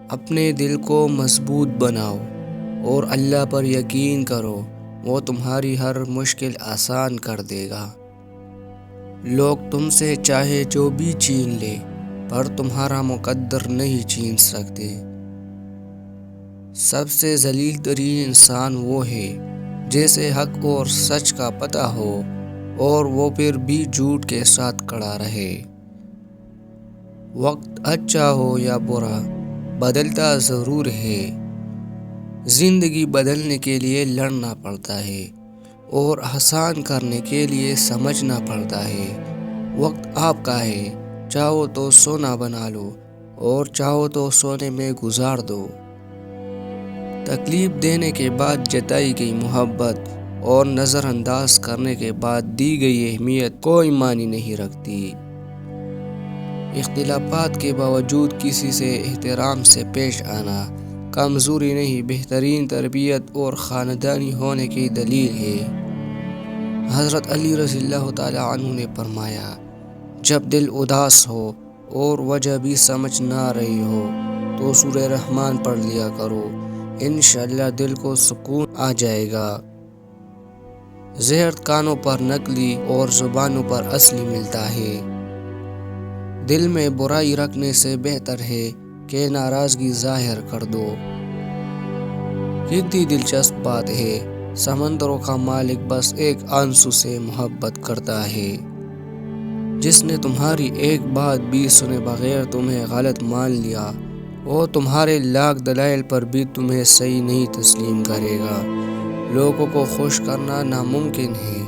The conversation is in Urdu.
اپنے دل کو مضبوط بناؤ اور اللہ پر یقین کرو، وہ تمہاری ہر مشکل آسان کر دے گا۔ لوگ تم سے چاہے جو بھی چھین لے، پر تمہارا مقدر نہیں چھین سکتے۔ سب سے ذلیل ترین انسان وہ ہے جسے حق اور سچ کا پتہ ہو اور وہ پھر بھی جھوٹ کے ساتھ کھڑا رہے۔ وقت اچھا ہو یا برا، بدلتا ضرور ہے۔ زندگی بدلنے کے لیے لڑنا پڑتا ہے اور آسان کرنے کے لیے سمجھنا پڑتا ہے۔ وقت آپ کا ہے، چاہو تو سونا بنا لو اور چاہو تو سونے میں گزار دو۔ تکلیف دینے کے بعد جتائی گئی محبت اور نظر انداز کرنے کے بعد دی گئی اہمیت کوئی معنی نہیں رکھتی۔ اختلافات کے باوجود کسی سے احترام سے پیش آنا کمزوری نہیں، بہترین تربیت اور خاندانی ہونے کی دلیل ہے۔ حضرت علی رضی اللہ تعالی عنہ نے فرمایا، جب دل اداس ہو اور وجہ بھی سمجھ نہ رہی ہو تو سورہ رحمان پڑھ لیا کرو، انشاءاللہ دل کو سکون آ جائے گا۔ زہر کانوں پر نقلی اور زبانوں پر اصلی ملتا ہے۔ دل میں برائی رکھنے سے بہتر ہے کہ ناراضگی ظاہر کر دو۔ کتنی دلچسپ بات ہے، سمندروں کا مالک بس ایک آنسو سے محبت کرتا ہے۔ جس نے تمہاری ایک بات بھی سنے بغیر تمہیں غلط مان لیا، وہ تمہارے لاکھ دلائل پر بھی تمہیں صحیح نہیں تسلیم کرے گا۔ لوگوں کو خوش کرنا ناممکن ہے،